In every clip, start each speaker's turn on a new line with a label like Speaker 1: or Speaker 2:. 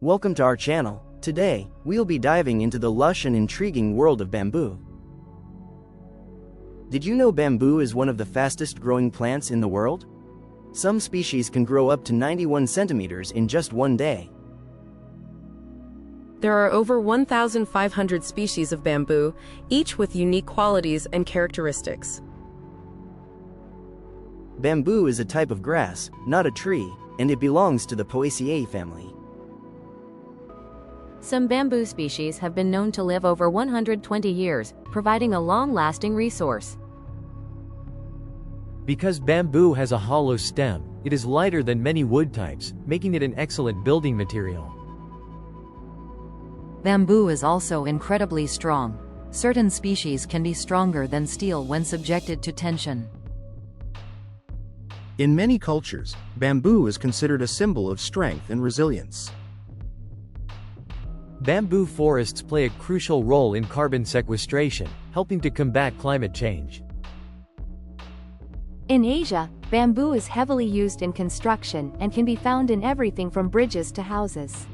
Speaker 1: Welcome to our channel. Today, we'll be diving into the lush and intriguing world of bamboo. Did you know bamboo is one of the fastest growing plants in the world? Some species can grow up to 91 centimeters in just one day.
Speaker 2: There are over 1,500 species of bamboo, each with unique qualities and characteristics.
Speaker 1: Bamboo is a type of grass, not a tree, and it belongs to the Poaceae family.
Speaker 3: Some bamboo species have been known to live over 120 years, providing a long-lasting resource.
Speaker 4: Because bamboo has a hollow stem, it is lighter than many wood types, making it an excellent building material.
Speaker 5: Bamboo is also incredibly strong. Certain species can be stronger than steel when subjected to tension.
Speaker 6: In many cultures, bamboo is considered a symbol of strength and resilience.
Speaker 4: Bamboo forests play a crucial role in carbon sequestration, helping to combat climate change.
Speaker 7: In Asia, bamboo is heavily used in construction and can be found in everything from bridges to houses.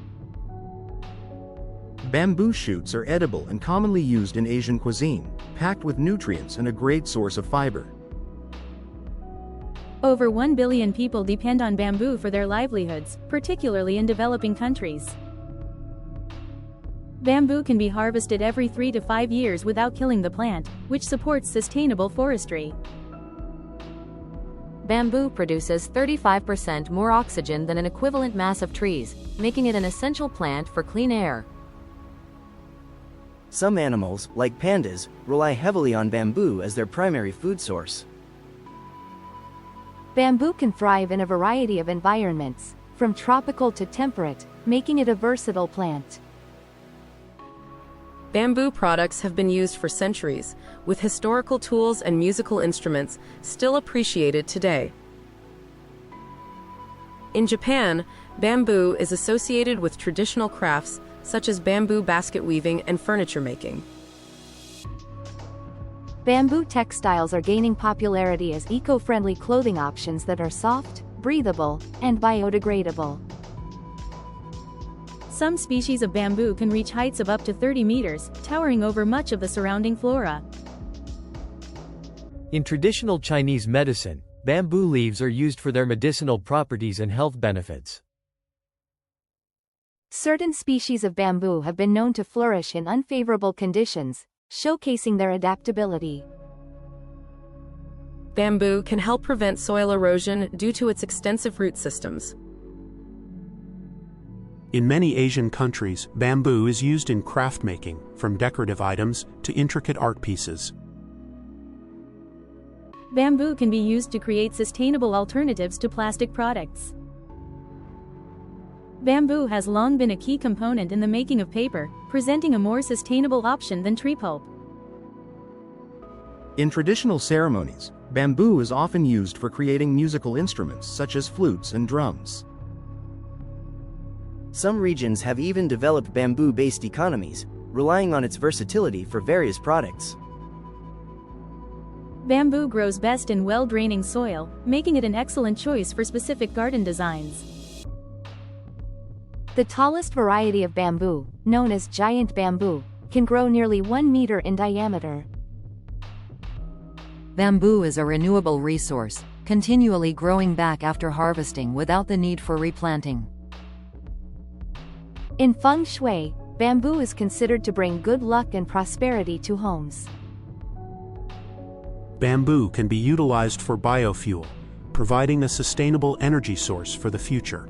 Speaker 6: Bamboo shoots are edible and commonly used in Asian cuisine, packed with nutrients and a great source of fiber.
Speaker 8: Over 1 billion people depend on bamboo for their livelihoods, particularly in developing countries. Bamboo can be harvested every 3 to 5 years without killing the plant, which supports sustainable forestry.
Speaker 3: Bamboo produces 35% more oxygen than an equivalent mass of trees, making it an essential plant for clean air.
Speaker 1: Some animals, like pandas, rely heavily on bamboo as their primary food source.
Speaker 7: Bamboo can thrive in a variety of environments, from tropical to temperate, making it a versatile plant.
Speaker 2: Bamboo products have been used for centuries, with historical tools and musical instruments still appreciated today. In Japan, bamboo is associated with traditional crafts such as bamboo basket weaving and furniture making.
Speaker 7: Bamboo textiles are gaining popularity as eco-friendly clothing options that are soft, breathable, and biodegradable.
Speaker 8: Some species of bamboo can reach heights of up to 30 meters, towering over much of the surrounding flora.
Speaker 4: In traditional Chinese medicine, bamboo leaves are used for their medicinal properties and health benefits.
Speaker 7: Certain species of bamboo have been known to flourish in unfavorable conditions, showcasing their adaptability.
Speaker 2: Bamboo can help prevent soil erosion due to its extensive root systems.
Speaker 9: In many Asian countries, bamboo is used in craft making, from decorative items to intricate art pieces.
Speaker 8: Bamboo can be used to create sustainable alternatives to plastic products. Bamboo has long been a key component in the making of paper, presenting a more sustainable option than tree pulp.
Speaker 6: In traditional ceremonies, bamboo is often used for creating musical instruments such as flutes and drums.
Speaker 1: Some regions have even developed bamboo-based economies, relying on its versatility for various products.
Speaker 8: Bamboo grows best in well-draining soil, making it an excellent choice for specific garden designs.
Speaker 7: The tallest variety of bamboo, known as giant bamboo, can grow nearly 1 meter in diameter.
Speaker 5: Bamboo is a renewable resource, continually growing back after harvesting without the need for replanting.
Speaker 7: In feng shui, bamboo is considered to bring good luck and prosperity to homes.
Speaker 9: Bamboo can be utilized for biofuel, providing a sustainable energy source for the future.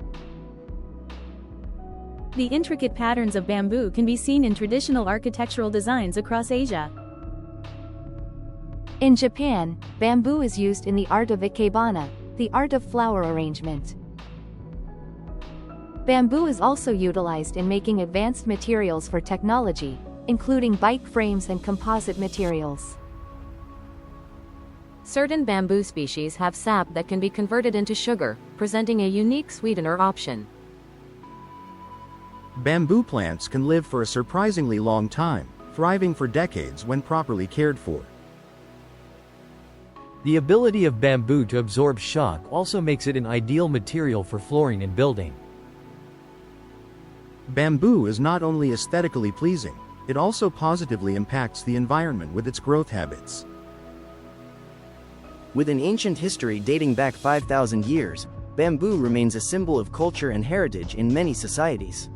Speaker 8: The intricate patterns of bamboo can be seen in traditional architectural designs across Asia.
Speaker 7: In Japan, bamboo is used in the art of ikebana, the art of flower arrangement. Bamboo is also utilized in making advanced materials for technology, including bike frames and composite materials.
Speaker 3: Certain bamboo species have sap that can be converted into sugar, presenting a unique sweetener option.
Speaker 6: Bamboo plants can live for a surprisingly long time, thriving for decades when properly cared for.
Speaker 4: The ability of bamboo to absorb shock also makes it an ideal material for flooring and building.
Speaker 6: Bamboo is not only aesthetically pleasing, it also positively impacts the environment with its growth habits.
Speaker 1: With an ancient history dating back 5,000 years, bamboo remains a symbol of culture and heritage in many societies.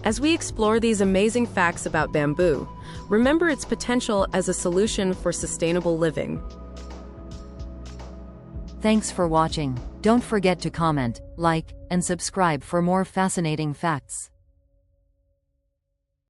Speaker 2: As we explore these amazing facts about bamboo, remember its potential as a solution for sustainable living.
Speaker 5: Thanks for watching. Don't forget to comment, like, and subscribe for more fascinating facts.